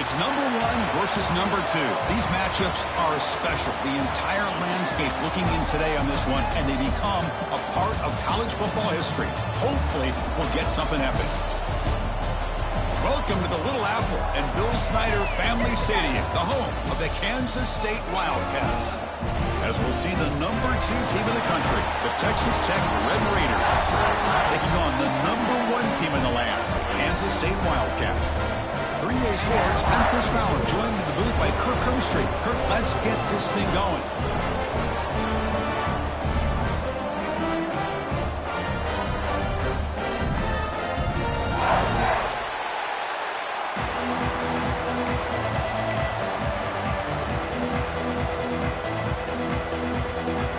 It's number 1 versus number 2. These matchups are special. The entire landscape looking in today on this one, and they become a part of college football history. Hopefully, we'll get something epic. Welcome to the Little Apple and Bill Snyder Family Stadium, the home of the Kansas State Wildcats. As we'll see the number 2 team in the country, the Texas Tech Red Raiders, taking on the number 1 team in the land, the Kansas State Wildcats. 3A Sports, I'm Chris Fowler, joined in the booth by Kirk Hermstreet. Kirk, let's get this thing going.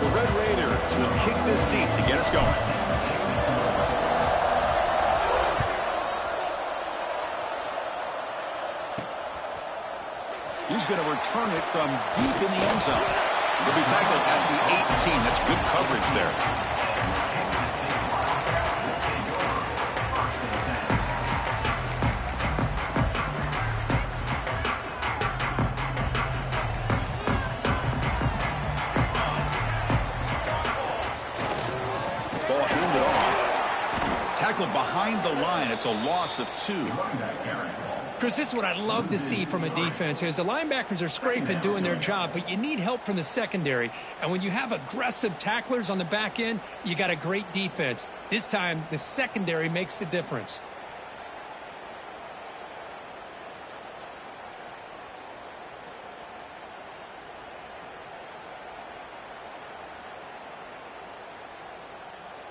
The Red Raiders will kick this deep to get us going. He's going to return it from deep in the end zone. He'll be tackled at the 18. That's good coverage there. Ball handed off. Tackled behind the line. It's a loss of 2. Chris, this is what I love to see from a defense is the linebackers are scraping, doing their job, but you need help from the secondary. And when you have aggressive tacklers on the back end, you got a great defense. This time, the secondary makes the difference.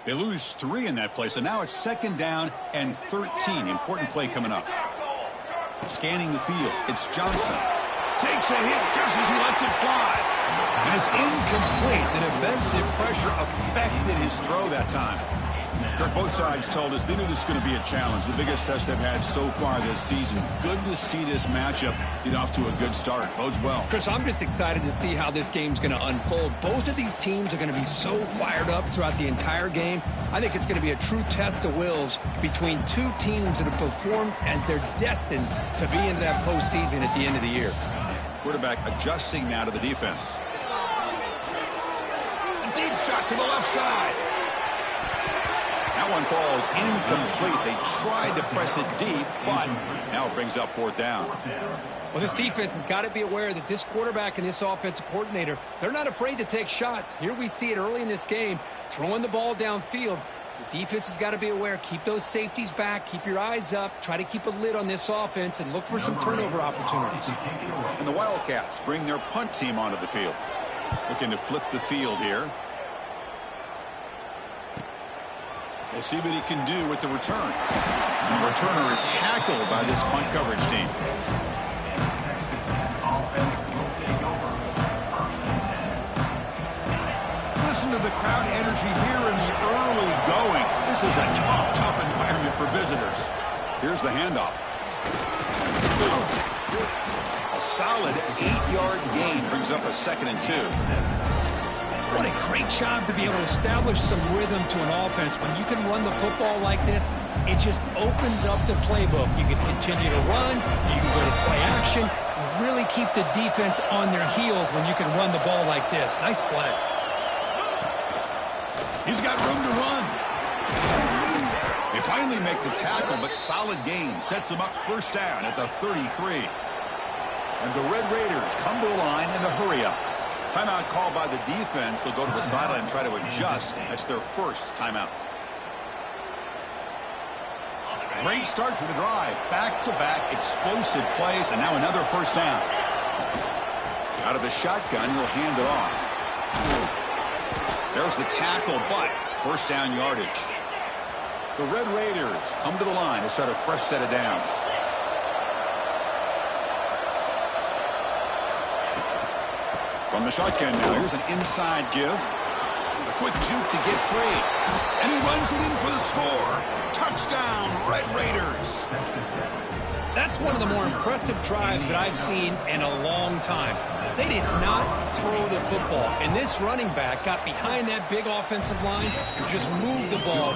They lose 3 in that play, so now it's 2nd down and 13. Important play coming up. Scanning the field, it's Johnson. Takes a hit just as he lets it fly. And it's incomplete. The defensive pressure affected his throw that time. Kirk, both sides told us they knew this was going to be a challenge, the biggest test they've had so far this season. Good to see this matchup get off to a good start. Bodes well. Chris, I'm just excited to see how this game's going to unfold. Both of these teams are going to be so fired up throughout the entire game. I think it's going to be a true test of wills between two teams that have performed as they're destined to be into that postseason at the end of the year. Quarterback adjusting now to the defense. A deep shot to the left side. That one falls incomplete. They tried to press it deep, but now it brings up 4th down. Well, this defense has got to be aware that this quarterback and this offensive coordinator, they're not afraid to take shots. Here we see it early in this game, throwing the ball downfield. The defense has got to be aware. Keep those safeties back. Keep your eyes up. Try to keep a lid on this offense and look for some turnover opportunities. And the Wildcats bring their punt team onto the field. Looking to flip the field here. We'll see what he can do with the return. The returner is tackled by this punt coverage team. Listen to the crowd energy here in the early going. This is a tough environment for visitors. Here's the handoff. A solid 8-yard gain brings up a 2nd and 2. What a great job to be able to establish some rhythm to an offense. When you can run the football like this, it just opens up the playbook. You can continue to run. You can go to play action. You really keep the defense on their heels when you can run the ball like this. Nice play. He's got room to run. They finally make the tackle, but solid gain sets him up 1st down at the 33. And the Red Raiders come to the line in a hurry up. Timeout called by the defense. They'll go to the sideline and try to adjust. That's their 1st timeout. Great start to the drive. Back-to-back explosive plays, and now another 1st down. Out of the shotgun, he'll hand it off. There's the tackle, but 1st down yardage. The Red Raiders come to the line to start a fresh set of downs. From the shotgun now, here's an inside give. A quick juke to get free. And he runs it in for the score. Touchdown, Red Raiders. That's one of the more impressive drives that I've seen in a long time. They did not throw the football, and this running back got behind that big offensive line and just moved the ball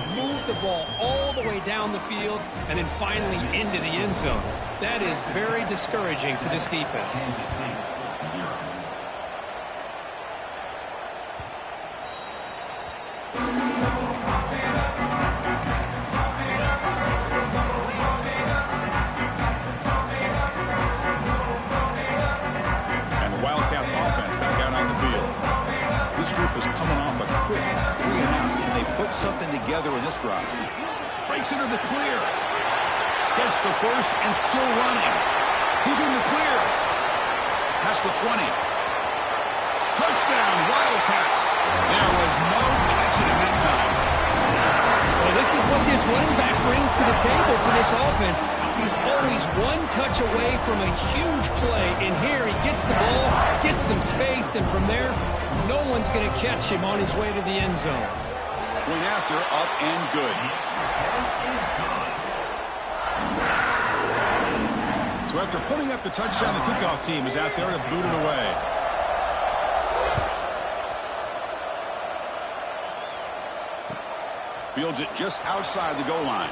all the way down the field and then finally into the end zone. That is very discouraging for this defense. Something together in this drive. Breaks into the clear. Gets the first and still running. Who's in the clear? Past the 20. Touchdown, Wildcats. There was no catching him that time. Well, this is what this running back brings to the table for this offense. He's always one touch away from a huge play. And here he gets the ball, gets some space, and from there, no one's going to catch him on his way to the end zone. Went after, up and good. So after putting up the touchdown, the kickoff team is out there to boot it away. Fields it just outside the goal line.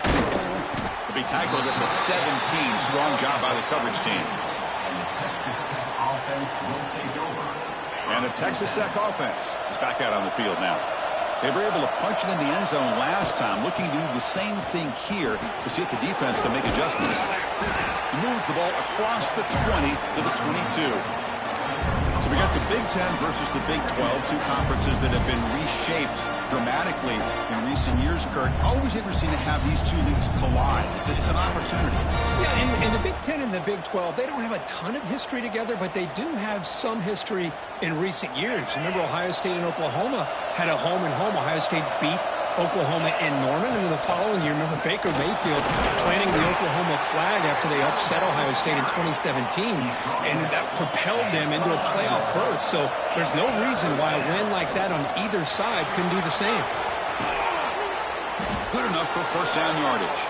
To be tackled at the 17. Strong job by the coverage team. And the Texas Tech offense is back out on the field now. They were able to punch it in the end zone last time, looking to do the same thing here to see if the defense can make adjustments. He moves the ball across the 20 to the 22. So we got the Big Ten versus the Big 12, two conferences that have been reshaped dramatically in recent years, Kurt. Always interesting to have these two leagues collide. It's an opportunity. Yeah, in the Big Ten and the Big 12, they don't have a ton of history together, but they do have some history in recent years. Remember, Ohio State and Oklahoma had a home-and-home. Ohio State beat Oklahoma in Norman, and in the following year, remember Baker Mayfield planting the Oklahoma flag after they upset Ohio State in 2017, and that propelled them into a playoff berth. So there's no reason why a win like that on either side couldn't do the same. Good enough for first down yardage.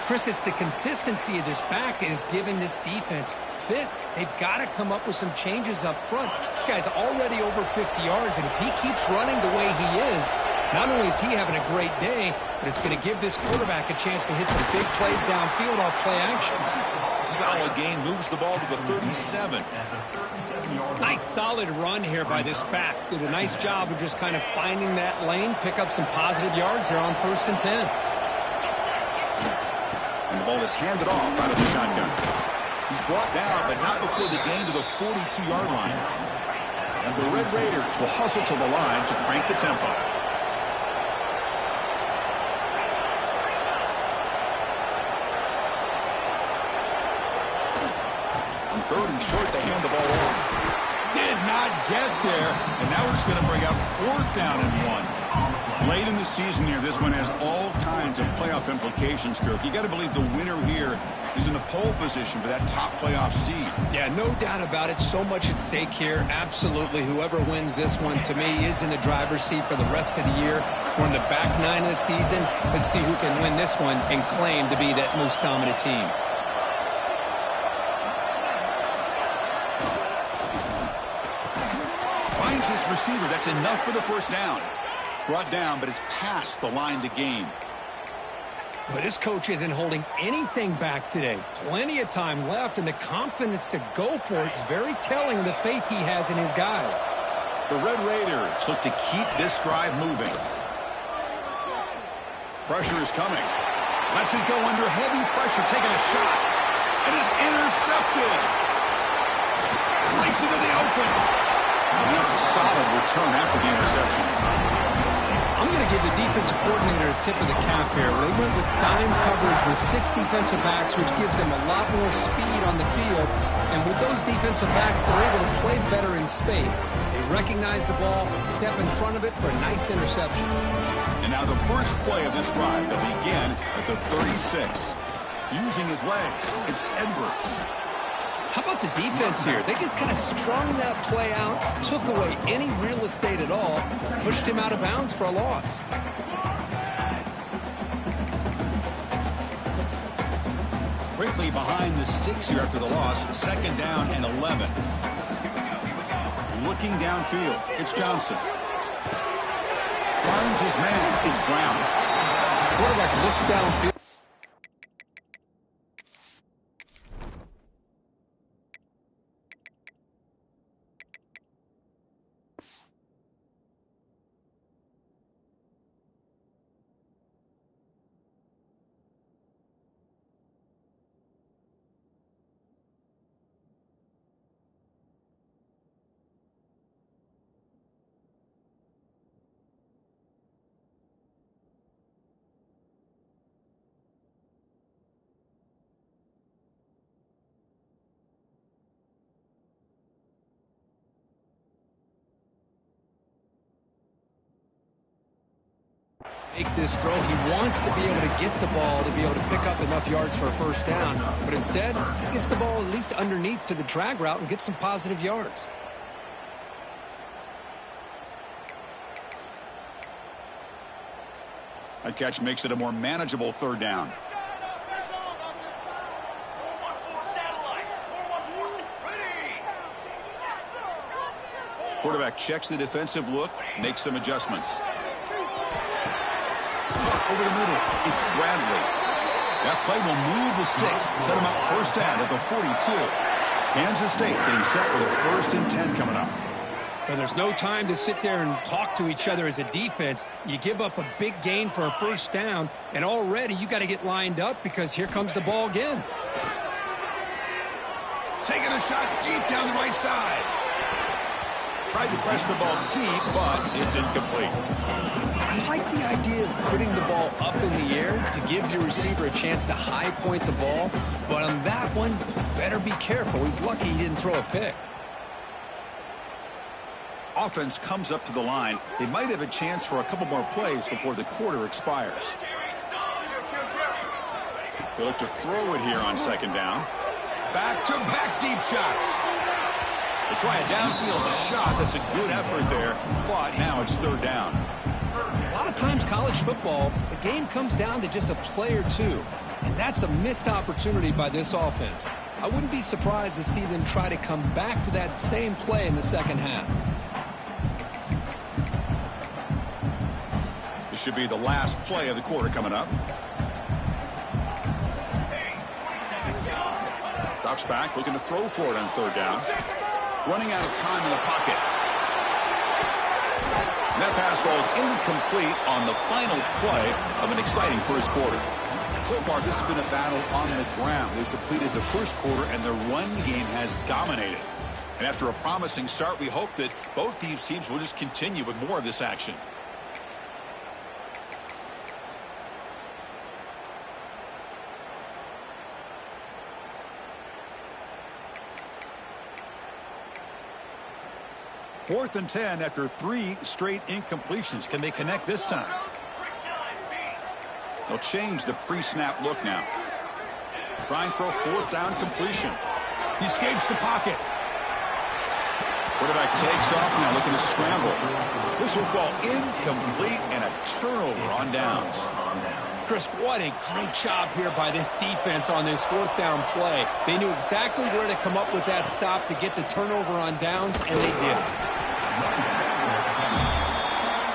Chris, it's the consistency of this back is giving this defense fits. They've got to come up with some changes up front. This guy's already over 50 yards, and if he keeps running the way he is, not only is he having a great day, but it's going to give this quarterback a chance to hit some big plays downfield off play action. Solid gain, moves the ball to the 37. Nice solid run here by this back. Did a nice job of just kind of finding that lane, pick up some positive yards there on 1st and 10. And the ball is handed off out of the shotgun. He's brought down, but not before the gain to the 42-yard line. And the Red Raiders will hustle to the line to crank the tempo. On 3rd and short, they hand the ball off. Did not get there. And now we're just going to bring up 4th down and 1. Late in the season here, this one has all kinds of playoff implications, Kirk. You got to believe the winner here is in the pole position for that top playoff seed. Yeah, no doubt about it. So much at stake here. Absolutely. Whoever wins this one, to me, is in the driver's seat for the rest of the year. We're in the back 9 of the season. Let's see who can win this one and claim to be that most dominant team. Finds his receiver. That's enough for the first down. Brought down, but it's past the line to gain. But this coach isn't holding anything back today. Plenty of time left, and the confidence to go for it is very telling of the faith he has in his guys. The Red Raiders look to keep this drive moving. Pressure is coming. Lets it go under heavy pressure, taking a shot. It is intercepted. Breaks into the open. And that's a solid return after the interception. I'm going to give the defensive coordinator a tip of the cap here. They went with dime coverage with 6 defensive backs, which gives them a lot more speed on the field. And with those defensive backs, they're able to play better in space. They recognize the ball, step in front of it for a nice interception. And now the first play of this drive that began at the 36. Using his legs, it's Edwards. How about the defense here? They just kind of strung that play out, took away any real estate at all, pushed him out of bounds for a loss. Quickly behind the sticks here after the loss. 2nd down and 11. Looking downfield. It's Johnson. Finds his man. It's Brown. Quarterback looks downfield. Make this throw. He wants to be able to get the ball to be able to pick up enough yards for a 1st down, but instead he gets the ball at least underneath to the drag route and gets some positive yards. That catch makes it a more manageable 3rd down. Quarterback checks the defensive look, makes some adjustments. Over the middle, it's Bradley. That play will move the sticks, set him up 1st down at the 42. Kansas State getting set with a 1st and 10 coming up. Well, there's no time to sit there and talk to each other as a defense. You give up a big gain for a 1st down, and already you got to get lined up because here comes the ball again. Taking a shot deep down the right side. Tried to press the ball deep, but it's incomplete. I like the idea of putting the ball up in the air to give your receiver a chance to high point the ball, but on that one, better be careful. He's lucky he didn't throw a pick. Offense comes up to the line. They might have a chance for a couple more plays before the quarter expires. They look to throw it here on 2nd down. Back-to-back deep shots. They try a downfield shot. That's a good effort there, but now it's 3rd down. A lot of times college football, the game comes down to just a play or two, and that's a missed opportunity by this offense. I wouldn't be surprised to see them try to come back to that same play in the 2nd half. This should be the last play of the quarter coming up. Drops back, looking to throw for it on 3rd down. Running out of time in the pocket. And that pass ball is incomplete on the final play of an exciting 1st quarter. So far, this has been a battle on the ground. They've completed the 1st quarter, and the run game has dominated. And after a promising start, we hope that both these teams will just continue with more of this action. Fourth and 10 after 3 straight incompletions. Can they connect this time? They'll change the pre-snap look now. Trying for a 4th down completion. He escapes the pocket. Quarterback takes off now, looking to scramble. This will fall incomplete and a turnover on downs. Chris, what a great job here by this defense on this 4th down play. They knew exactly where to come up with that stop to get the turnover on downs, and they did.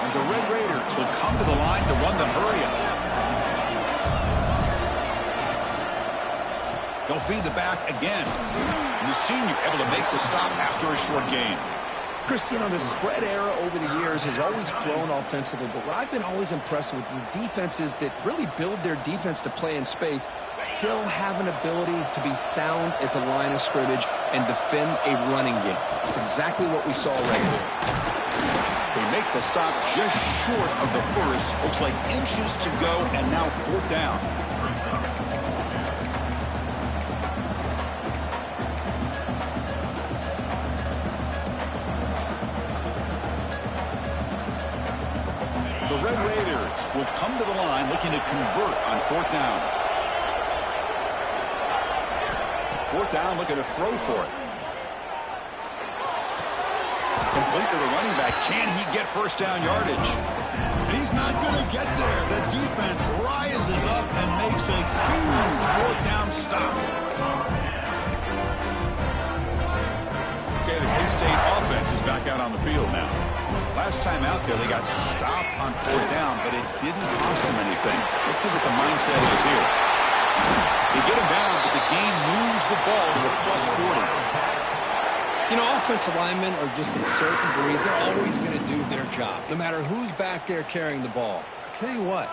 And the Red Raiders will come to the line to run the hurry-up. They'll feed the back again. And the senior able to make the stop after a short gain. Chris, you know, the spread era over the years has always grown offensively, but what I've been always impressed with defenses that really build their defense to play in space still have an ability to be sound at the line of scrimmage and defend a running game. That's exactly what we saw right here. They make the stop just short of the 1st. Looks like inches to go, and now 4th down. The Red Raiders will come to the line looking to convert on 4th down. 4th down, looking to throw for it. Complete to the running back. Can he get 1st down yardage? And he's not going to get there. The defense rises up and makes a huge 4th down stop. stop. Okay, the K-State offense is back out on the field now. Last time out there, they got stopped on 4th down, but it didn't cost them anything. Let's see what the mindset is here. They get him down, but the game moves the ball to a +40. You know, offensive linemen are just a certain breed. They're always going to do their job, no matter who's back there carrying the ball. I'll tell you what,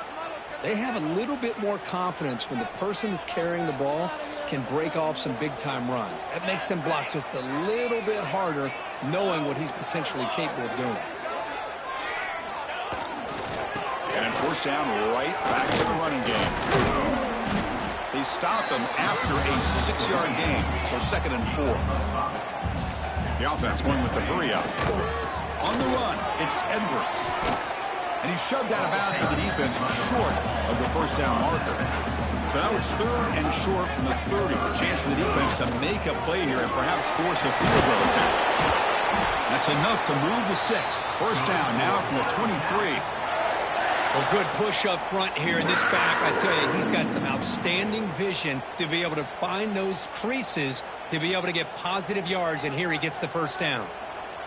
they have a little bit more confidence when the person that's carrying the ball can break off some big-time runs. That makes them block just a little bit harder, knowing what he's potentially capable of doing. And 4th down, right back to the running game. They stop him after a 6-yard gain, so 2nd and 4. The offense going with the hurry up. On the run, it's Edwards. And he's shoved out of bounds by the defense short of the 1st down marker. So now it's 3rd and short from the 30. A chance for the defense to make a play here and perhaps force a field goal attempt. That's enough to move the sticks. 1st down now from the 23. Well, good push up front here in this back. I tell you, he's got some outstanding vision to be able to find those creases, to be able to get positive yards, and here he gets the 1st down.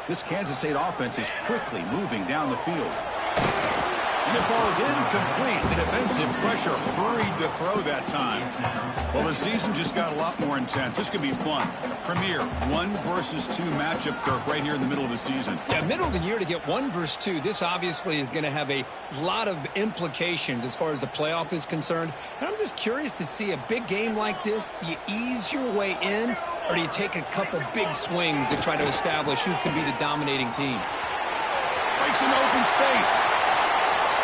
This Kansas State offense is quickly moving down the field. And it falls incomplete. The defensive pressure hurried to throw that time. Well, the season just got a lot more intense. This could be fun. Premier 1 versus 2 matchup, Kirk, right here in the middle of the season. Yeah, middle of the year to get 1 versus 2. This obviously is going to have a lot of implications as far as the playoff is concerned. And I'm just curious to see a big game like this. Do you ease your way in, or do you take a couple big swings to try to establish who can be the dominating team? Breaks into open space.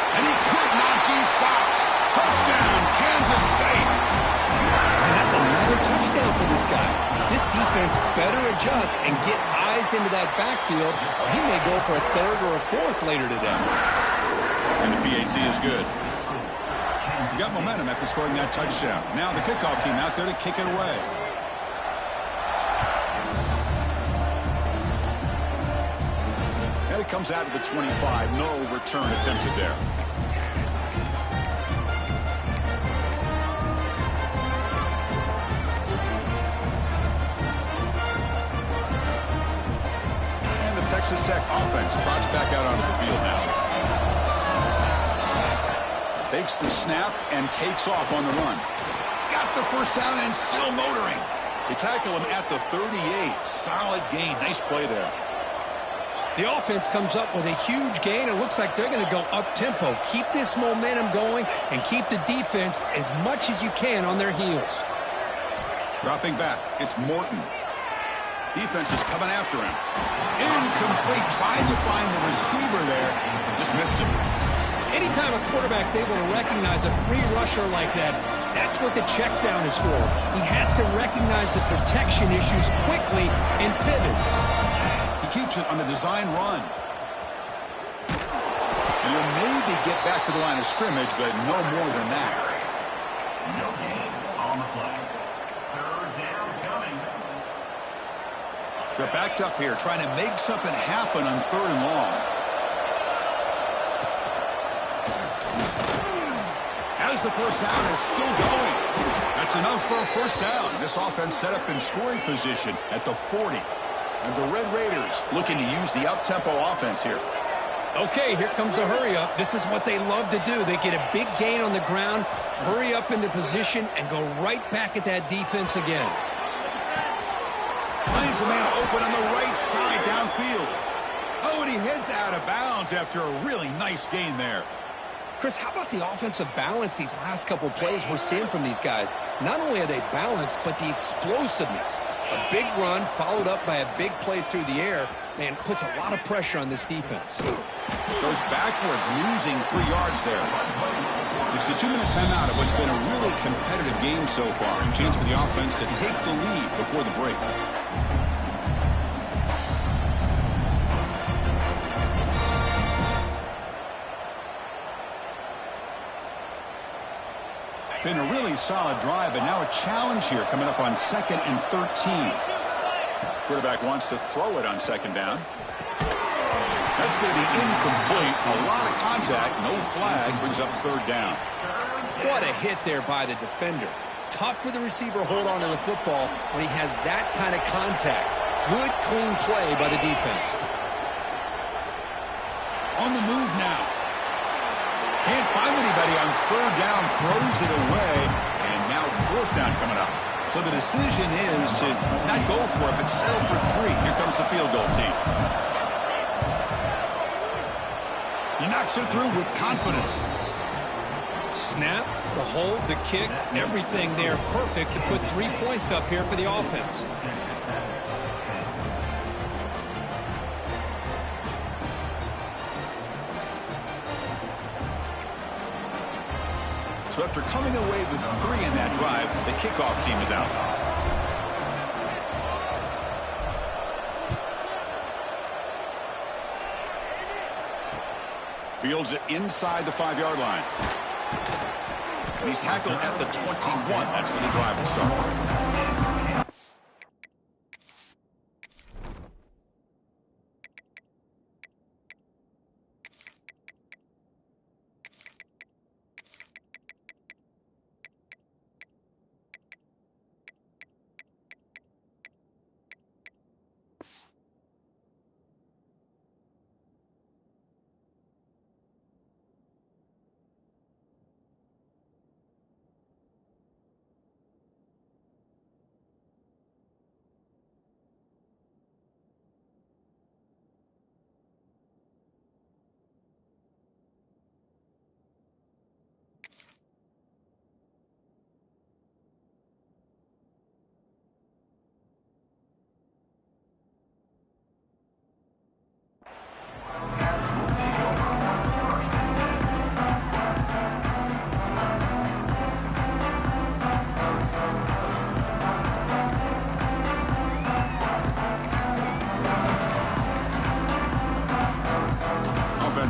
And he could not be stopped. Touchdown, Kansas State. And that's another touchdown for this guy. This defense better adjust and get eyes into that backfield, or he may go for a 3rd or a 4th later today. And the PAT is good. You got momentum after scoring that touchdown. Now the kickoff team out there to kick it away. And it comes out of the 25. No return attempted there. Texas Tech offense trots back out onto the field now. Takes the snap and takes off on the run. He's got the 1st down and still motoring. They tackle him at the 38. Solid gain. Nice play there. The offense comes up with a huge gain. It looks like they're going to go up-tempo. Keep this momentum going and keep the defense as much as you can on their heels. Dropping back, it's Morton. Defense is coming after him. Incomplete. Trying to find the receiver there. Just missed him. Anytime a quarterback's able to recognize a free rusher like that, that's what the check down is for. He has to recognize the protection issues quickly and pivot. He keeps it on the design run. And he'll maybe get back to the line of scrimmage, but no more than that. No gain on the play. 3rd down coming. They're backed up here, trying to make something happen on 3rd and long. As the 1st down is still going. That's enough for a 1st down. This offense set up in scoring position at the 40. And the Red Raiders looking to use the up-tempo offense here. Okay, here comes the hurry up. This is what they love to do. They get a big gain on the ground, hurry up into position, and go right back at that defense again. Finds a man open on the right side downfield. Oh, and he heads out of bounds after a really nice gain there. Chris, how about the offensive balance these last couple plays we're seeing from these guys? Not only are they balanced, but the explosiveness. A big run followed up by a big play through the air, man, puts a lot of pressure on this defense. Goes backwards, losing 3 yards there. It's the 2-minute timeout of what's been a really competitive game so far. A chance for the offense to take the lead before the break. Been a really solid drive, but now a challenge here coming up on 2nd and 13. Quarterback wants to throw it on 2nd down. That's going to be incomplete. A lot of contact, no flag, brings up 3rd down. What a hit there by the defender. Tough for the receiver to hold on to the football when he has that kind of contact. Good, clean play by the defense. On the move now. Can't find anybody on third down, throws it away, and now fourth down coming up. So the decision is to not go for it, but settle for 3. Here comes the field goal team. He knocks it through with confidence. Snap, the hold, the kick, everything there perfect to put 3 points up here for the offense. So after coming away with 3 in that drive, the kickoff team is out. Fields it inside the 5-yard line. And he's tackled at the 21. That's where the drive will start.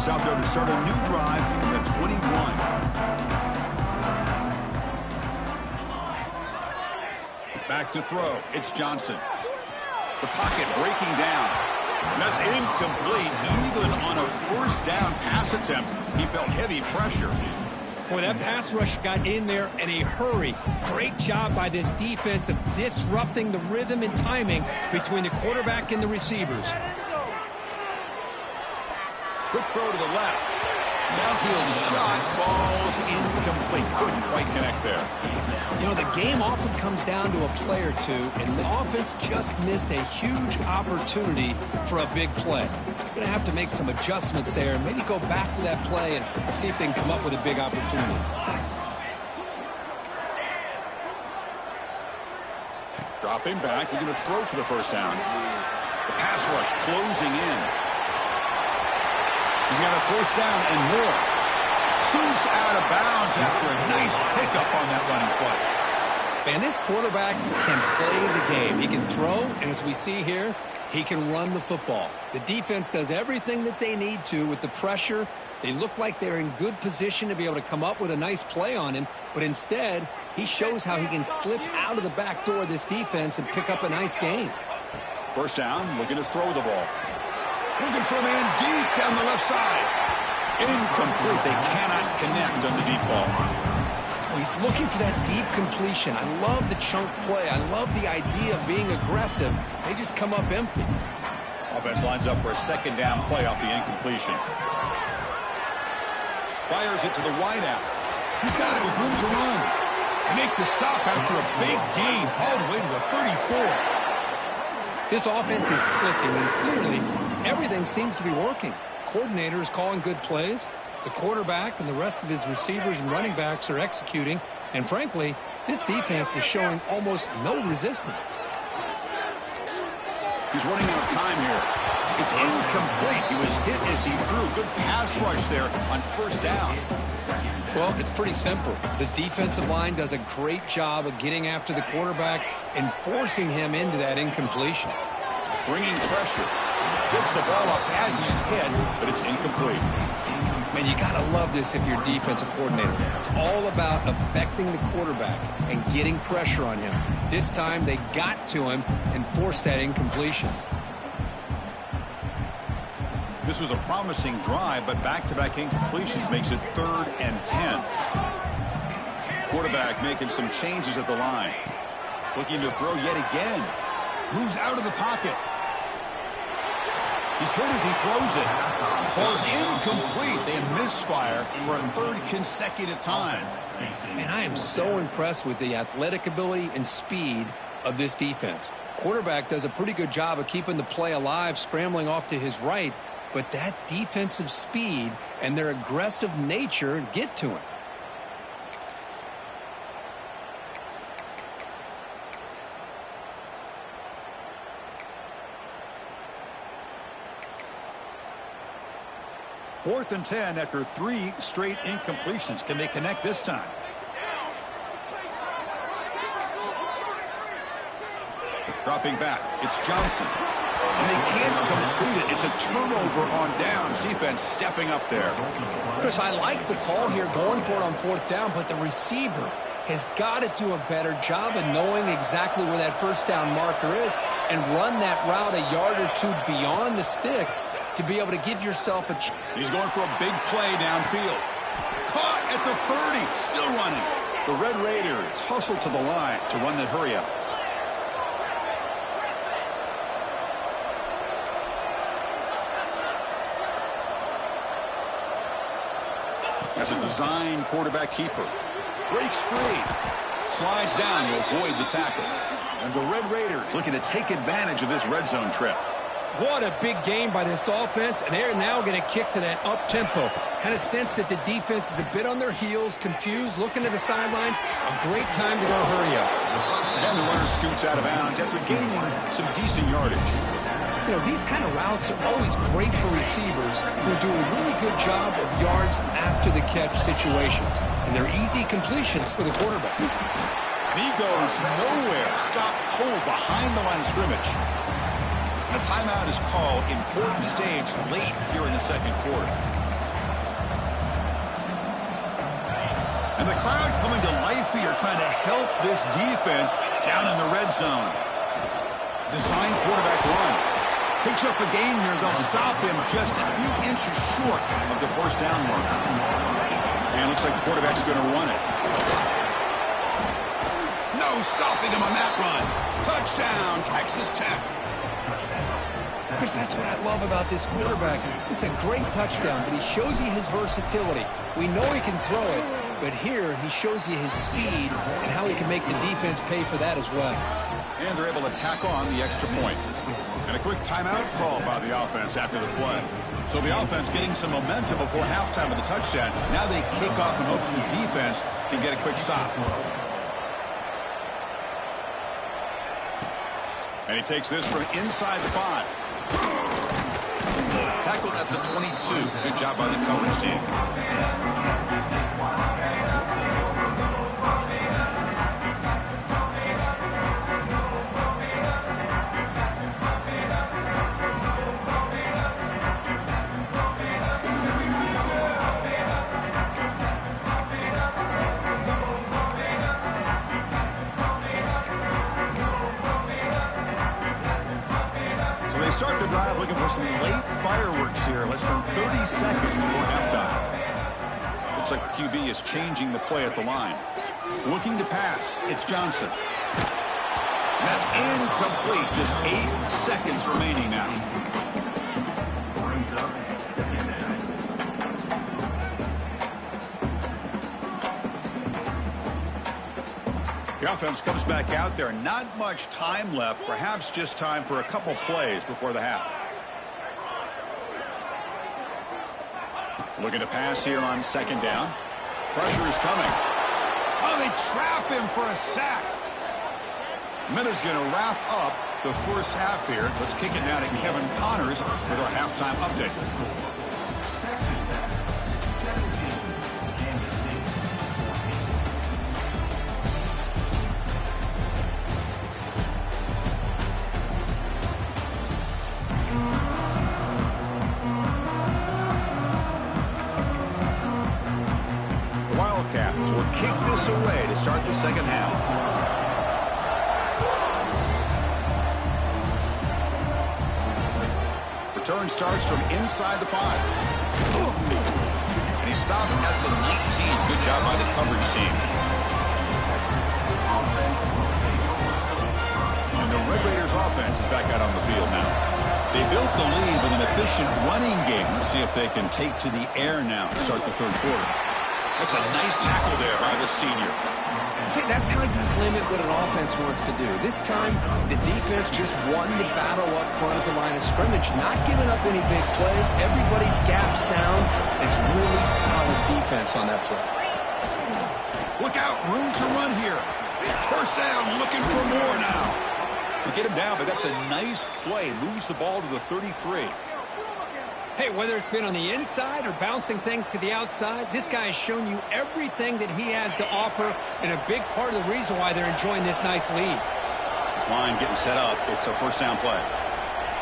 Out there to start a new drive from the 21. Back to throw. It's Johnson. The pocket breaking down. That's incomplete. Even on a first down pass attempt, he felt heavy pressure. Boy, that pass rush got in there in a hurry. Great job by this defense of disrupting the rhythm and timing between the quarterback and the receivers. Quick throw to the left. Downfield shot falls incomplete. Couldn't quite connect there. You know, the game often comes down to a play or two, and the offense just missed a huge opportunity for a big play. Going to have to make some adjustments there and maybe go back to that play and see if they can come up with a big opportunity. Dropping back. We're going to throw for the first down. The pass rush closing in. He's got a first down and more. Scoots out of bounds after a nice pickup on that running play. Man, this quarterback can play the game. He can throw, and as we see here, he can run the football. The defense does everything that they need to with the pressure. They look like they're in good position to be able to come up with a nice play on him, but instead, he shows how he can slip out of the back door of this defense and pick up a nice gain. First down, looking to throw the ball. Looking for a man deep down the left side. Incomplete. They cannot connect on the deep ball. Well, he's looking for that deep completion. I love the chunk play. I love the idea of being aggressive. They just come up empty. Offense lines up for a second down play off the incompletion. Fires it to the wideout. He's got it with room to run. They make the stop after a big gain all the way to the 34. This offense is clicking, and clearly everything seems to be working. The coordinator is calling good plays. The quarterback and the rest of his receivers and running backs are executing. And frankly, this defense is showing almost no resistance. He's running out of time here. It's incomplete. He was hit as he threw. Good pass rush there on first down. Well, it's pretty simple. The defensive line does a great job of getting after the quarterback and forcing him into that incompletion. Bringing pressure. Gets the ball up as he's hit, but it's incomplete. Man, you got to love this if you're a defensive coordinator. It's all about affecting the quarterback and getting pressure on him. This time they got to him and forced that incompletion. This was a promising drive, but back-to-back incompletions makes it 3rd and 10. Quarterback quarterback making some changes at the line. Looking to throw yet again. Moves out of the pocket. He's hit as he throws it. Falls incomplete. They misfire for a third consecutive time. And I am so impressed with the athletic ability and speed of this defense. Quarterback does a pretty good job of keeping the play alive, scrambling off to his right, but that defensive speed and their aggressive nature get to him. Fourth and 10 after 3 straight incompletions. Can they connect this time? Dropping back, it's Johnson. And they can't complete it. It's a turnover on downs. Defense stepping up there. Chris, I like the call here, going for it on fourth down, but the receiver has got to do a better job of knowing exactly where that first down marker is and run that route a yard or two beyond the sticks to be able to give yourself a chance. He's going for a big play downfield. Caught at the 30, still running. The Red Raiders hustle to the line to run the hurry up. As a design quarterback keeper. Breaks free. Slides down to avoid the tackle. And the Red Raiders looking to take advantage of this red zone trip. What a big game by this offense, and they're now going to kick to that up-tempo. Kind of sense that the defense is a bit on their heels, confused, looking to the sidelines. A great time to go hurry up. And the runner scoots out of bounds after gaining some decent yardage. You know, these kind of routes are always great for receivers who do a really good job of yards after the catch situations. And they're easy completions for the quarterback. And he goes nowhere. Stopped cold behind the line of scrimmage. A timeout is called. Important stage late here in the second quarter. And the crowd coming to life here trying to help this defense down in the red zone. Design quarterback run. Picks up a gain here. They'll stop him just a few inches short of the first down marker. And looks like the quarterback's going to run it. No stopping him on that run. Touchdown, Texas Tech. Chris, that's what I love about this quarterback. It's a great touchdown, but he shows you his versatility. We know he can throw it, but here he shows you his speed and how he can make the defense pay for that as well. And they're able to tack on the extra point. And a quick timeout call by the offense after the play. So the offense getting some momentum before halftime with the touchdown. Now they kick off in hopes the defense can get a quick stop. And he takes this from inside the 5. Tackled at the 22. Good job by the coverage team. Start the drive looking for some late fireworks here, less than 30 seconds before halftime. Looks like the QB is changing the play at the line. Looking to pass, it's Johnson. And that's incomplete, just 8 seconds remaining now. The offense comes back out there. Not much time left. Perhaps just time for a couple plays before the half. Looking to pass here on second down. Pressure is coming. Oh, they trap him for a sack. Miller's going to wrap up the first half here. Let's kick it down to Kevin Connors with our halftime update. Wildcats will kick this away to start the second half. Return starts from inside the 5. And he's stopped at the 19. Good job by the coverage team. They built the lead with an efficient running game. Let's see if they can take to the air now to start the third quarter. That's a nice tackle there by the senior. See, that's how you limit what an offense wants to do. This time, the defense just won the battle up front at the line of scrimmage, not giving up any big plays. Everybody's gap sound. It's really solid defense on that play. Look out, room to run here. First down, looking for more now. They get him down, but that's a nice play. Moves the ball to the 33. Hey, whether it's been on the inside or bouncing things to the outside, this guy has shown you everything that he has to offer, and a big part of the reason why they're enjoying this nice lead. This line getting set up. It's a first down play.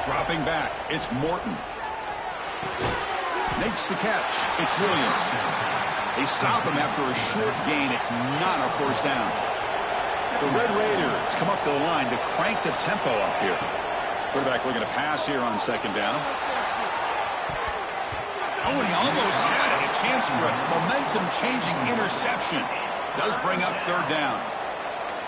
Dropping back. It's Morton. Makes the catch. It's Williams. They stop him after a short gain. It's not a first down. The Red Raiders come up to the line to crank the tempo up here. Quarterback looking to pass here on second down. Oh, and he almost had it. A chance for a momentum-changing interception. Does bring up third down.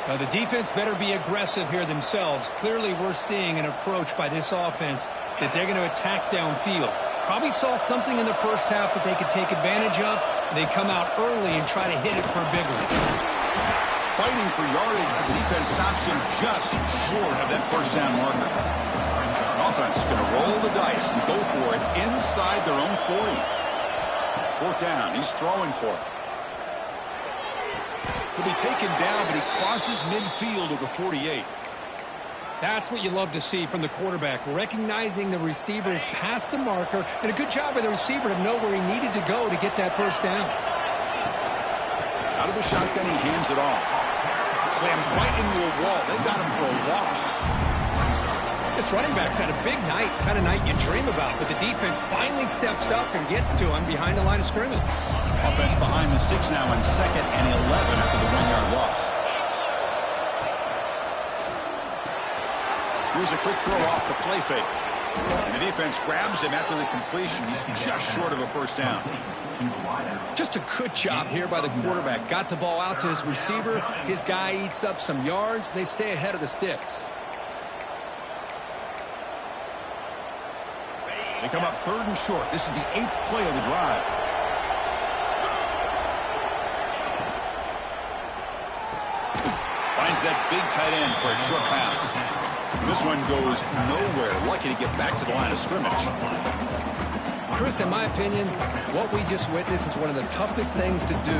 Now, the defense better be aggressive here themselves. Clearly, we're seeing an approach by this offense that they're going to attack downfield. Probably saw something in the first half that they could take advantage of. They come out early and try to hit it for a big one. Fighting for yardage, but the defense stops him just short of that first down marker. Offense is going to roll the dice and go for it inside their own 40. Fourth down. He's throwing for it. He'll be taken down, but he crosses midfield of the 48. That's what you love to see from the quarterback, recognizing the receivers past the marker, and a good job by the receiver to know where he needed to go to get that first down. Out of the shotgun, he hands it off. Slams right into a wall. They've got him for a loss. This running back's had a big night, kind of night you dream about, but the defense finally steps up and gets to him behind the line of scrimmage. Offense behind the 6 now on 2nd and 11 after the 1-yard loss. Here's a quick throw off the play fake. And the defense grabs him after the completion. He's just short of a first down. Just a good job here by the quarterback. Got the ball out to his receiver. His guy eats up some yards. They stay ahead of the sticks. They come up 3rd and short. This is the 8th play of the drive. Finds that big tight end for a short pass. This one goes nowhere. Lucky to get back to the line of scrimmage. Chris, in my opinion, what we just witnessed is one of the toughest things to do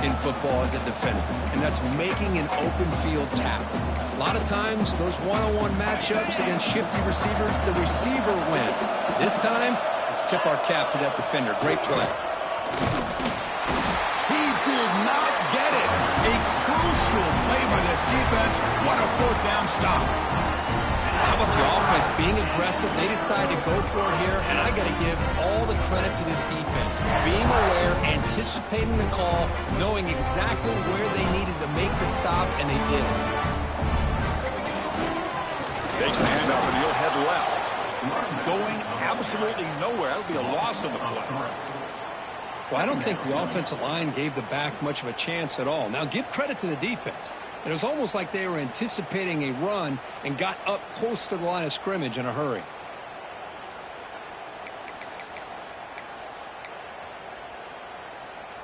in football as a defender, and that's making an open field tackle. A lot of times, those one-on-one matchups against shifty receivers, the receiver wins. This time, let's tip our cap to that defender. Great play. He did not get it. A crucial play by this defense. What a fourth down stop. How about the offense being aggressive? They decided to go for it here, and I got to give all the credit to this defense. Being aware, anticipating the call, knowing exactly where they needed to make the stop, and they did it. Takes the handoff, and he'll head left. Going absolutely nowhere. That'll be a loss on the play. Well, I don't think the offensive line gave the back much of a chance at all. Now, give credit to the defense. It was almost like they were anticipating a run and got up close to the line of scrimmage in a hurry.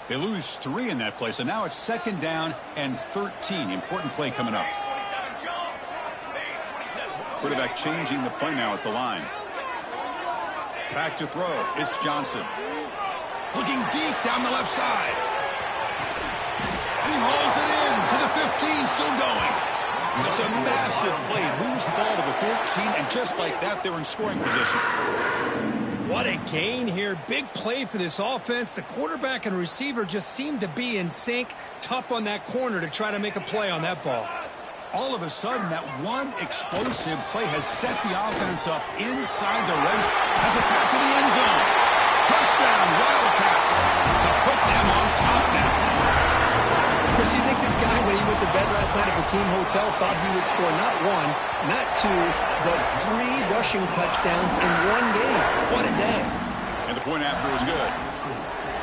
They lose 3 in that play, so now it's 2nd down and 13. Important play coming up. Quarterback changing the play now at the line. Back to throw. It's Johnson. Looking deep down the left side. And he hauls it in to the 15, still going. It's a massive play. Moves the ball to the 14, and just like that, they're in scoring position. What a gain here. Big play for this offense. The quarterback and receiver just seem to be in sync. Tough on that corner to try to make a play on that ball. All of a sudden, that one explosive play has set the offense up inside the red zone. Has it back to the end zone. Touchdown, Wildcats, to put them on top now. Chris, you think this guy, when he went to bed last night at the team hotel, thought he would score not 1, not 2, but 3 rushing touchdowns in one game? What a day. And the point after was good.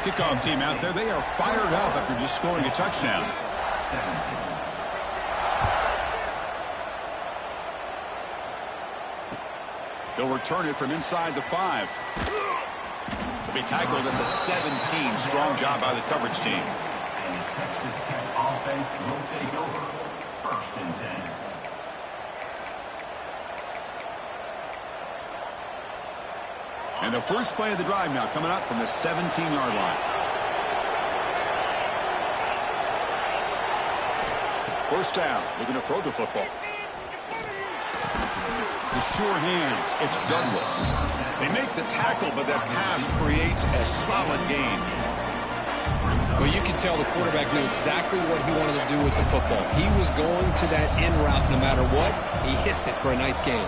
Kickoff team out there, they are fired up after just scoring a touchdown. He'll return it from inside the 5. He'll be tackled at the 17. Strong job by the coverage team. And the Texas Tech offense will take over. 1st and 10. And the first play of the drive now coming up from the 17-yard line. First down, looking to throw the football. The sure hands, it's Douglas. They make the tackle, but that pass creates a solid gain. Well, you can tell the quarterback knew exactly what he wanted to do with the football. He was going to that in route no matter what. He hits it for a nice gain.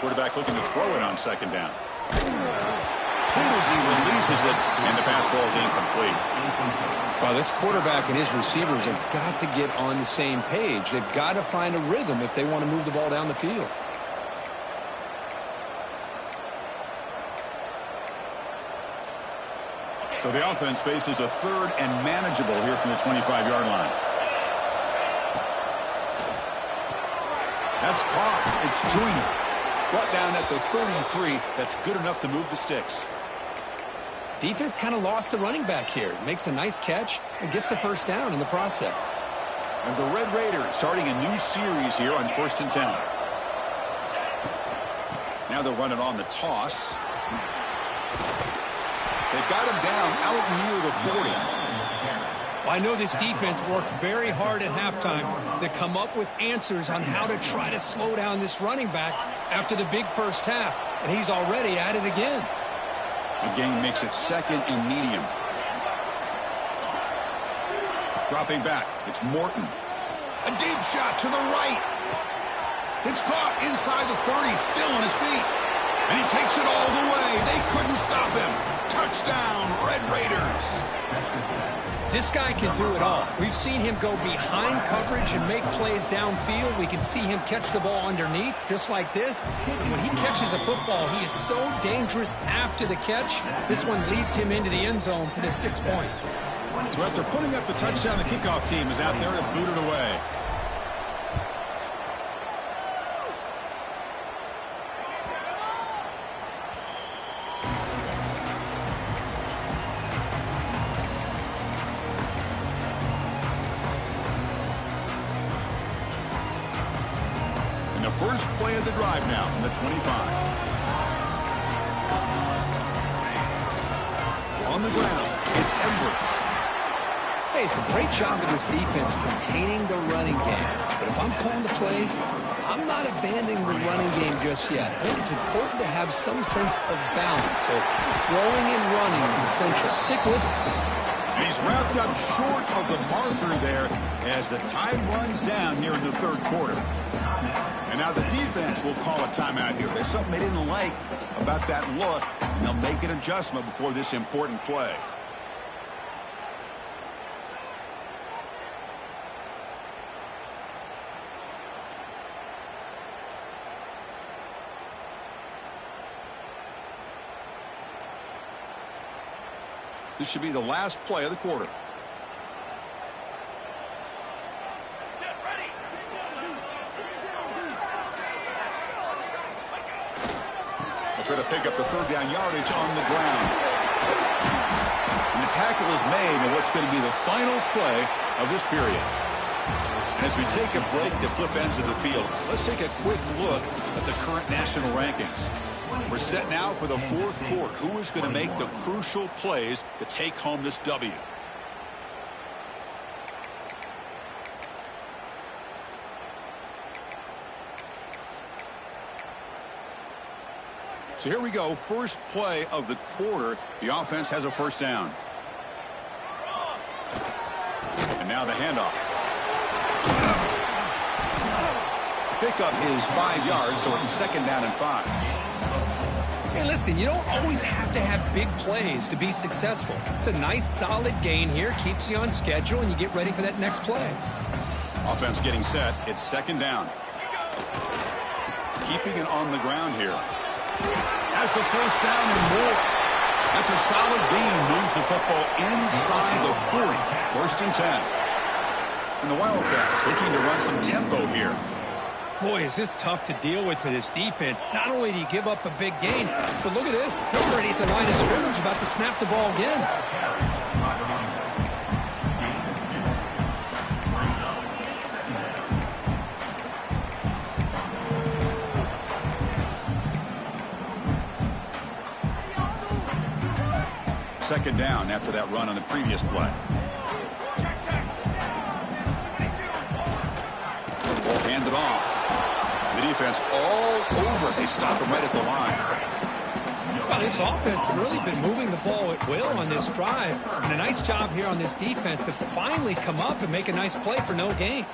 Quarterback looking to throw it on 2nd down. As he releases it, and the pass ball is incomplete. Well, this quarterback and his receivers have got to get on the same page. They've got to find a rhythm if they want to move the ball down the field. So the offense faces a 3rd and manageable here from the 25-yard line. That's caught. It's Joyner. Brought down at the 33. That's good enough to move the sticks. Defense kind of lost a running back here. Makes a nice catch and gets the first down in the process. And the Red Raiders starting a new series here on 1st and 10. Now they'll run it on the toss. They've got him down out near the 40. I know this defense worked very hard at halftime to come up with answers on how to try to slow down this running back after the big first half, and he's already at it again. The game makes it 2nd and medium. Dropping back, it's Morton. A deep shot to the right. It's caught inside the 30, still on his feet. And he takes it all the way. They couldn't stop him. Touchdown, Red Raiders. This guy can do it all. We've seen him go behind coverage and make plays downfield. We can see him catch the ball underneath, just like this. And when he catches a football, he is so dangerous after the catch. This one leads him into the end zone for the 6 points. So after putting up the touchdown, the kickoff team is out there to boot it away. First play of the drive now from the 25. On the ground, it's Edwards. Hey, it's a great job of this defense containing the running game. But if I'm calling the plays, I'm not abandoning the running game just yet. I think it's important to have some sense of balance. So throwing and running is essential. Stick with it. And he's wrapped up short of the marker there as the time runs down here in the 3rd quarter. And now the defense will call a timeout here. There's something they didn't like about that look, and they'll make an adjustment before this important play. This should be the last play of the quarter. Try to pick up the 3rd down yardage on the ground. And the tackle is made in what's going to be the final play of this period. And as we take a break to flip ends of the field, let's take a quick look at the current national rankings. We're set now for the 4th quarter. Who is going to make the crucial plays to take home this W? So here we go, first play of the quarter. The offense has a first down. And now the handoff. Pickup is 5 yards, so it's 2nd down and 5. Hey, listen, you don't always have to have big plays to be successful. It's a nice, solid gain here, keeps you on schedule, and you get ready for that next play. Offense getting set. It's 2nd down. Keeping it on the ground here. Has the first down and more. That's a solid gain. Moves the football inside the 40. 1st and 10. And the Wildcats looking to run some tempo here. Boy, is this tough to deal with for this defense. Not only do you give up a big gain, but look at this. They're already at the line of scrimmage, about to snap the ball again. Second down after that run on the previous play. Ball handed off. The defense all over. They stop him right at the line. Well, this offense has really been moving the ball at will on this drive. And a nice job here on this defense to finally come up and make a nice play for no gain.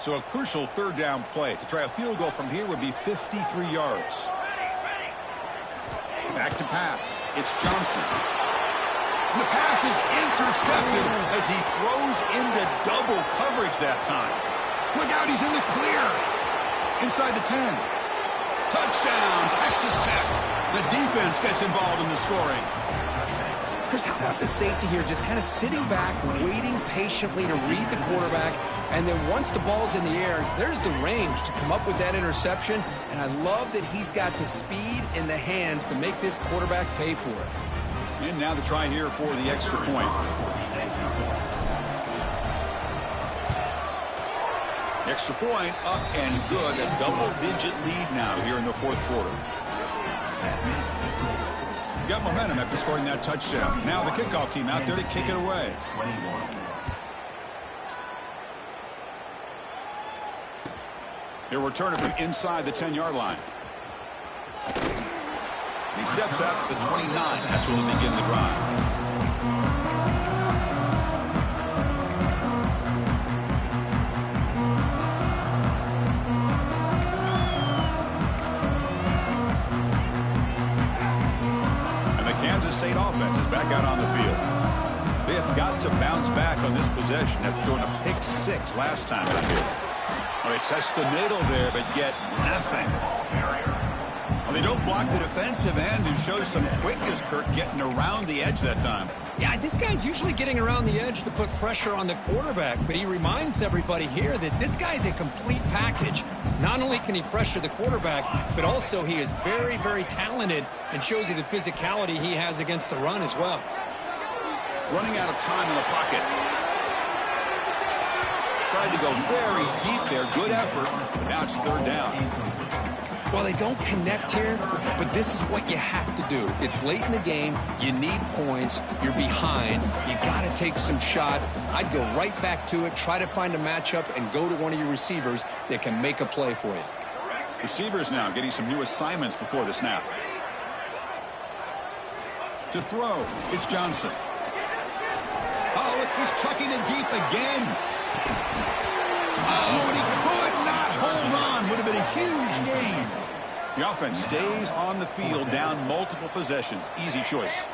So a crucial third down play. To try a field goal from here would be 53 yards. Back to pass. It's Johnson. And the pass is intercepted as he throws into double coverage that time. Look out, he's in the clear. Inside the 10. Touchdown, Texas Tech. The defense gets involved in the scoring. Chris, how about the safety here? Just kind of sitting back, waiting patiently to read the quarterback. And then once the ball's in the air, there's the range to come up with that interception. And I love that he's got the speed in the hands to make this quarterback pay for it. And now the try here for the extra point. Extra point up and good. A double-digit lead now here in the fourth quarter. Got momentum after scoring that touchdown. Now the kickoff team out there to kick it away. He'll return it from inside the 10-yard line. He steps out to the 29. That's where they'll begin the drive. State offense is back out on the field. They have got to bounce back on this possession after throwing a pick six last time out here. Well, they test the middle there, but get nothing. Well, they don't block the defensive end and show some quickness, Kirk, getting around the edge that time. Yeah, this guy's usually getting around the edge to put pressure on the quarterback, but he reminds everybody here that this guy's a complete package. Not only can he pressure the quarterback, but also he is very, very talented and shows you the physicality he has against the run as well. Running out of time in the pocket. Tried to go very deep there. Good effort, but now it's third down. Well, they don't connect here, but this is what you have to do. It's late in the game. You need points. You're behind. You got to take some shots. I'd go right back to it, try to find a matchup, and go to one of your receivers that can make a play for you. Receivers now getting some new assignments before the snap. To throw, it's Johnson. Oh, look, he's chucking it deep again. Oh, and he could not hold on. Would have been a huge gain. The offense stays on the field, down multiple possessions. Easy choice.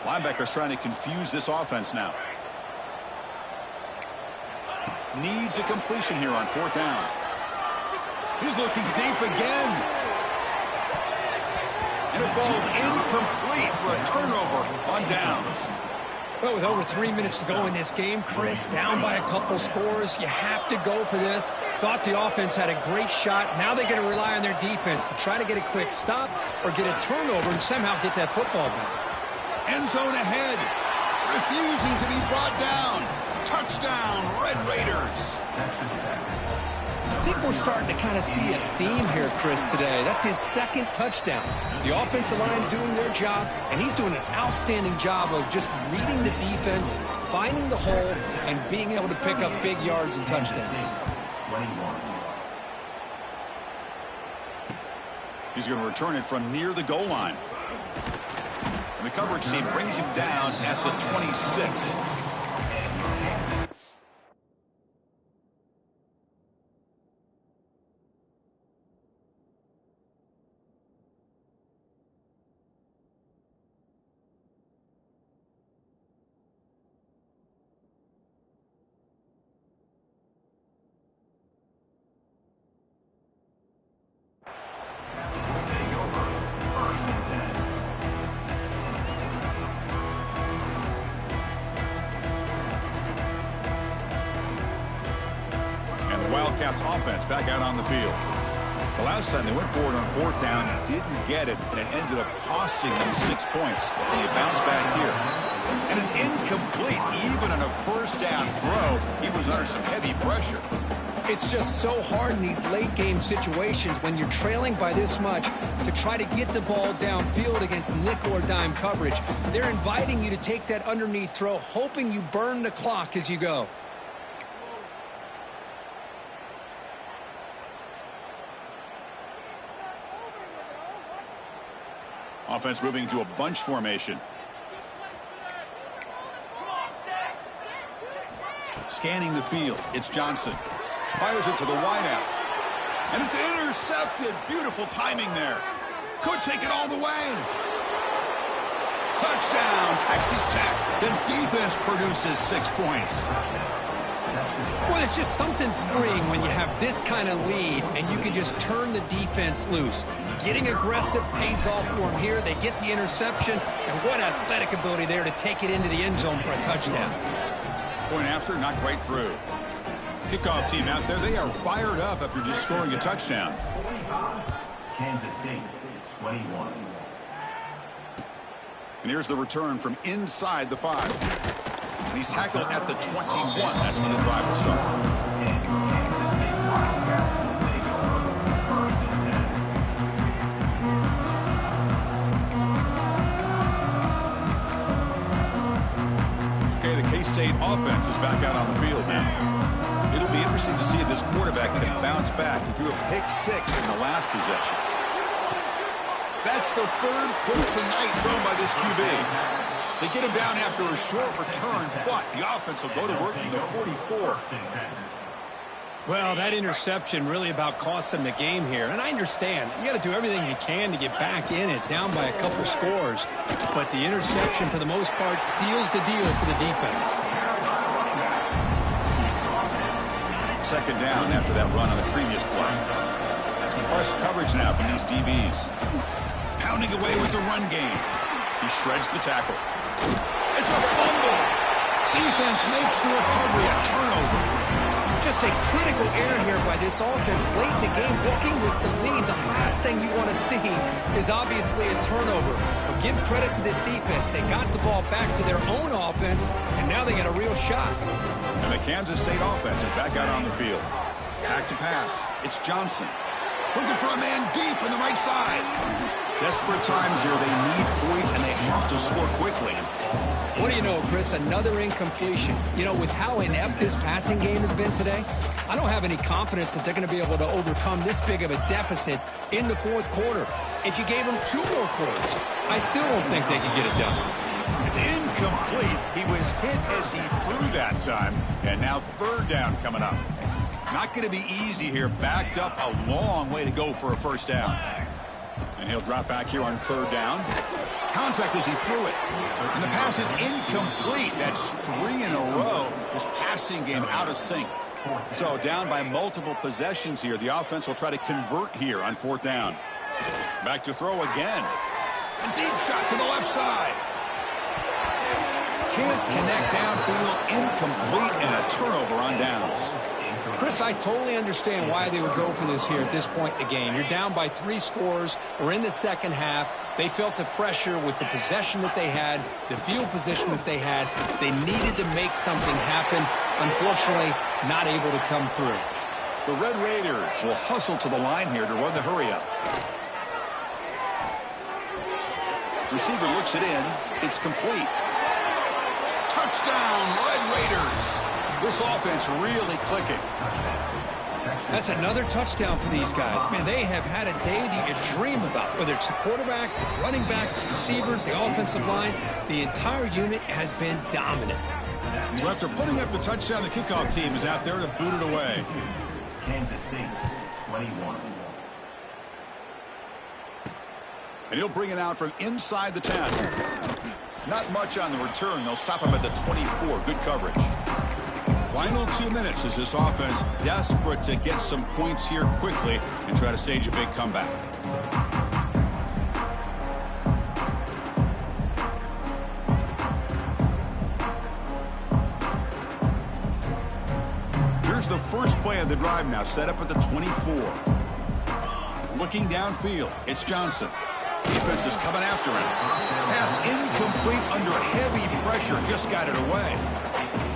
Linebackers trying to confuse this offense now. Needs a completion here on fourth down. He's looking deep again. And it falls incomplete for a turnover on downs. Well, with over 3 minutes to go in this game, Chris, down by a couple scores, you have to go for this. Thought the offense had a great shot. Now they're going to rely on their defense to try to get a quick stop or get a turnover and somehow get that football back. End zone ahead. Refusing to be brought down. Touchdown, Red Raiders. I think we're starting to kind of see a theme here, Chris, today. That's his second touchdown. The offensive line doing their job, and he's doing an outstanding job of just reading the defense, finding the hole, and being able to pick up big yards and touchdowns. He's going to return it from near the goal line. And the coverage team brings him down at the 26. Wildcats offense back out on the field. The last time they went forward on fourth down, didn't get it, and it ended up costing them 6 points. And you bounce back here. And it's incomplete. Even on a first down throw, he was under some heavy pressure. It's just so hard in these late game situations when you're trailing by this much to try to get the ball downfield against nickel or dime coverage. They're inviting you to take that underneath throw, hoping you burn the clock as you go. Offense moving to a bunch formation. Scanning the field, it's Johnson. Fires it to the wideout. And it's intercepted. Beautiful timing there. Could take it all the way. Touchdown, Texas Tech. The defense produces 6 points. Well, it's just something freeing when you have this kind of lead and you can just turn the defense loose. Getting aggressive pays off for them here. They get the interception, and what athletic ability there to take it into the end zone for a touchdown. Point after, not quite through. Kickoff team out there, they are fired up after just scoring a touchdown. Kansas State, 21. And here's the return from inside the 5. And he's tackled at the 21. That's when the drive will start. And Kansas State Wildcats will take over 1st and 10. Okay, the K-State offense is back out on the field now. It'll be interesting to see if this quarterback can bounce back. He threw a pick 6 in the last possession. That's the 3rd pick tonight thrown by this QB. They get him down after a short return, but the offense will go to work from the 44. Well, that interception really about cost them the game here. And I understand. You got to do everything you can to get back in it, down by a couple scores. But the interception, for the most part, seals the deal for the defense. Second down after that run on the previous play. Some press coverage now from these DBs. Pounding away with the run game. He shreds the tackle. It's a fumble. Defense makes the recovery a turnover. Just a critical error here by this offense late in the game, walking with the lead. The last thing you want to see is obviously a turnover. But give credit to this defense. They got the ball back to their own offense, and now they got a real shot. And the Kansas State offense is back out on the field. Back to pass. It's Johnson. Looking for a man deep on the right side. Desperate times here. They need points, and they have to score quickly. What do you know, Chris? Another incompletion. You know, with how inept this passing game has been today, I don't have any confidence that they're going to be able to overcome this big of a deficit in the 4th quarter. If you gave them 2 more quarters, I still don't think they could get it done. It's incomplete. He was hit as he threw that time, and now 3rd down coming up. Not going to be easy here. Backed up a long way to go for a first down. And he'll drop back here on 3rd down. Contact as he threw it. And the pass is incomplete. That's 3 in a row. His passing game out of sync. So down by multiple possessions here. The offense will try to convert here on 4th down. Back to throw again. A deep shot to the left side. Can't connect downfield. Incomplete and a turnover on downs. Chris, I totally understand why they would go for this here at this point in the game. You're down by 3 scores. We're in the second half. They felt the pressure with the possession that they had, the field position that they had. They needed to make something happen. Unfortunately, not able to come through. The Red Raiders will hustle to the line here to run the hurry-up. Receiver looks it in. It's complete. Touchdown, Red Raiders. This offense really clicking. That's another touchdown for these guys. Man, they have had a day that you dream about, whether it's the quarterback, the running back, the receivers, the offensive line. The entire unit has been dominant. So after putting up the touchdown, the kickoff team is out there to boot it away. Kansas State, 21. And he'll bring it out from inside the 10. Not much on the return. They'll stop him at the 24. Good coverage. Final 2 minutes as this offense desperate to get some points here quickly and try to stage a big comeback. Here's the first play of the drive now, set up at the 24. Looking downfield, it's Johnson. Defense is coming after him. Pass incomplete under heavy pressure, just got it away.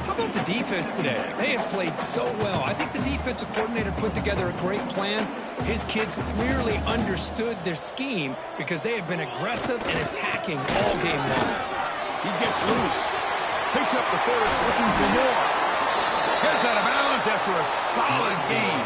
How about the defense today? They have played so well. I think the defensive coordinator put together a great plan. His kids clearly understood their scheme because they have been aggressive and attacking all game long. He gets loose. Picks up the first, looking for more. Gets out of bounds after a solid gain.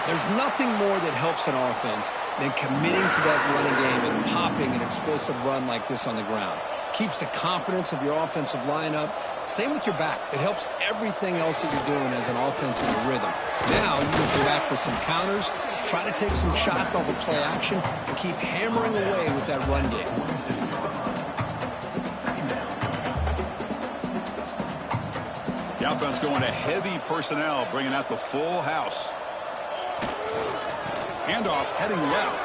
There's nothing more that helps an offense than committing to that running game and popping an explosive run like this on the ground. Keeps the confidence of your offensive lineup. Same with your back. It helps everything else that you're doing as an offense in the rhythm. Now you can come back with some counters, try to take some shots off of play action, and keep hammering away with that run game. The offense going to heavy personnel, bringing out the full house. Handoff heading left.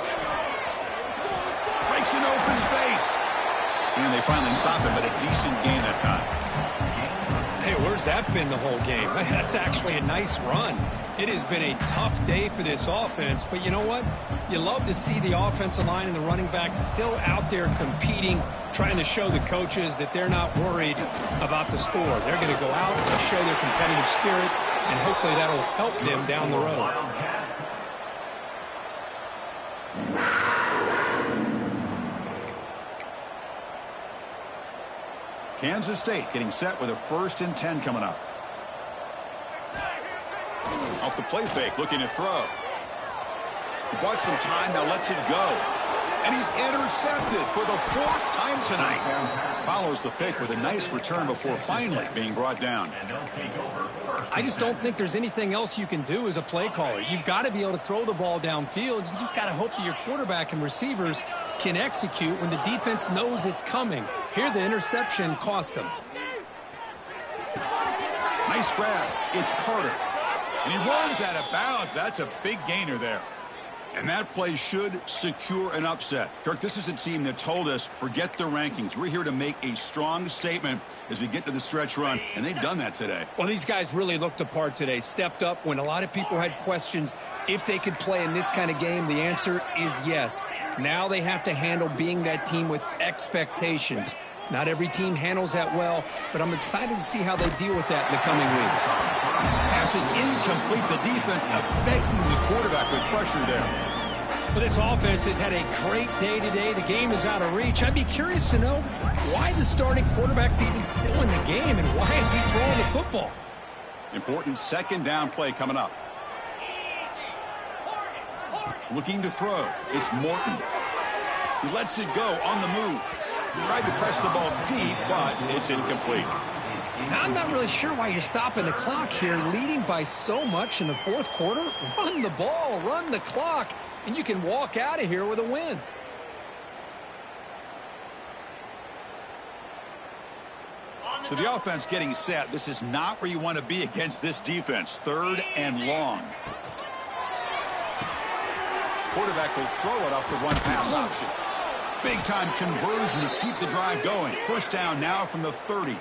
Breaks an open space. And they finally stop him, but a decent gain that time. Hey, where's that been the whole game? That's actually a nice run. It has been a tough day for this offense, but you know what? You love to see the offensive line and the running backs still out there competing, trying to show the coaches that they're not worried about the score. They're going to go out and show their competitive spirit, and hopefully that'll help them down the road. Kansas State getting set with a 1st and 10 coming up. Off the play fake, looking to throw. He bought some time, now lets it go. And he's intercepted for the 4th time tonight. Follows the pick with a nice return before finally being brought down. I just don't think there's anything else you can do as a play caller. You've got to be able to throw the ball downfield. You just got to hope that your quarterback and receivers can execute when the defense knows it's coming. Here the interception cost him. Nice grab. It's Carter. And he runs out of bounds. That's a big gainer there. And that play should secure an upset. Kirk, this is a team that told us, forget the rankings. We're here to make a strong statement as we get to the stretch run, and they've done that today. Well, these guys really looked apart today, stepped up when a lot of people had questions if they could play in this kind of game. The answer is yes. Now they have to handle being that team with expectations. Not every team handles that well, but I'm excited to see how they deal with that in the coming weeks. Pass is incomplete. The defense affecting the quarterback with pressure there. Well, this offense has had a great day today. The game is out of reach. I'd be curious to know why the starting quarterback's even still in the game and why is he throwing the football? Important 2nd down play coming up. Looking to throw. It's Morton. He lets it go on the move. Tried to press the ball deep, but it's incomplete. Now, I'm not really sure why you're stopping the clock here, leading by so much in the 4th quarter. Run the ball, run the clock, and you can walk out of here with a win. So the offense getting set. This is not where you want to be against this defense. 3rd and long. Quarterback will throw it off the one-pass option. Big-time conversion to keep the drive going. 1st down now from the 30.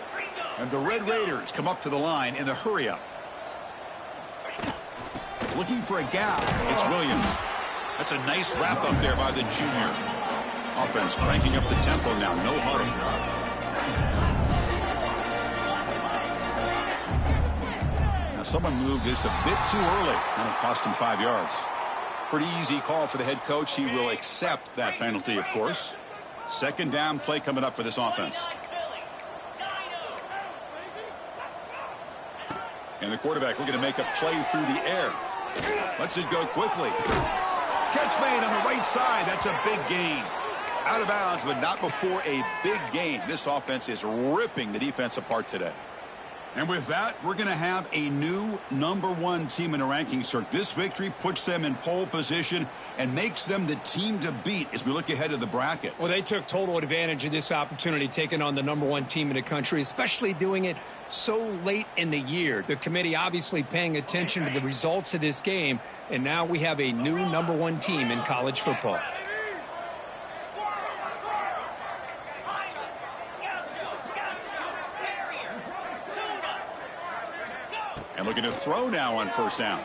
And the Red Raiders come up to the line in the hurry-up. Looking for a gap. It's Williams. That's a nice wrap-up there by the junior. Offense cranking up the tempo now. No huddle. Now someone moved this a bit too early, and it cost him 5 yards. Pretty easy call for the head coach. He will accept that penalty, of course. 2nd down play coming up for this offense. And the quarterback looking to make a play through the air. Lets it go quickly. Catch made on the right side. That's a big gain. Out of bounds, but not before a big gain. This offense is ripping the defense apart today. And with that, we're going to have a new #1 team in the rankings, sir. This victory puts them in pole position and makes them the team to beat as we look ahead to the bracket. Well, they took total advantage of this opportunity, taking on the #1 team in the country, especially doing it so late in the year. The committee obviously paying attention to the results of this game, and now we have a new #1 team in college football. And looking to throw now on first down.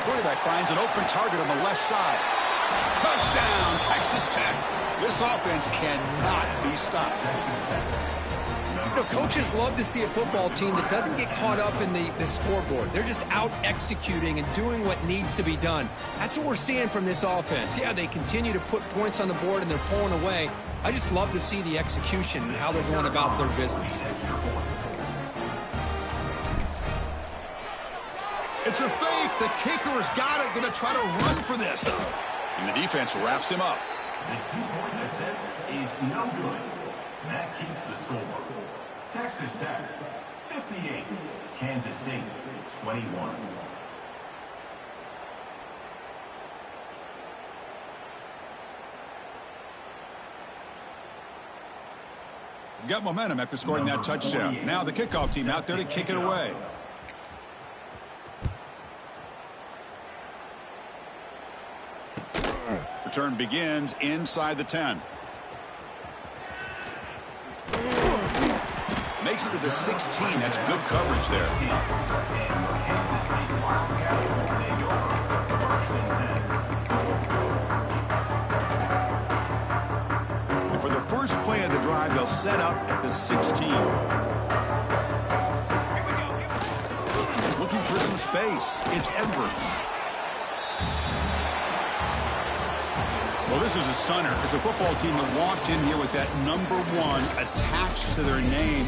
Quarterback finds an open target on the left side. Touchdown, Texas Tech. This offense cannot be stopped. You know, coaches love to see a football team that doesn't get caught up in the scoreboard. They're just out executing and doing what needs to be done. That's what we're seeing from this offense. Yeah, they continue to put points on the board and they're pulling away. I just love to see the execution and how they're going about their business. It's a fake. The kicker's got it. Going to try to run for this. And the defense wraps him up. The 2-point attempt is no good. That keeps the score. Texas Tech, 58. Kansas State, 21. Got momentum after scoring that touchdown. Now the kickoff team out there to kick it away. Return begins inside the 10. Makes it to the 16. That's good coverage there. And for the first play of the drive, they'll set up at the 16. Looking for some space. It's Edwards. Well, this is a stunner. It's a football team that walked in here with that number 1 attached to their name.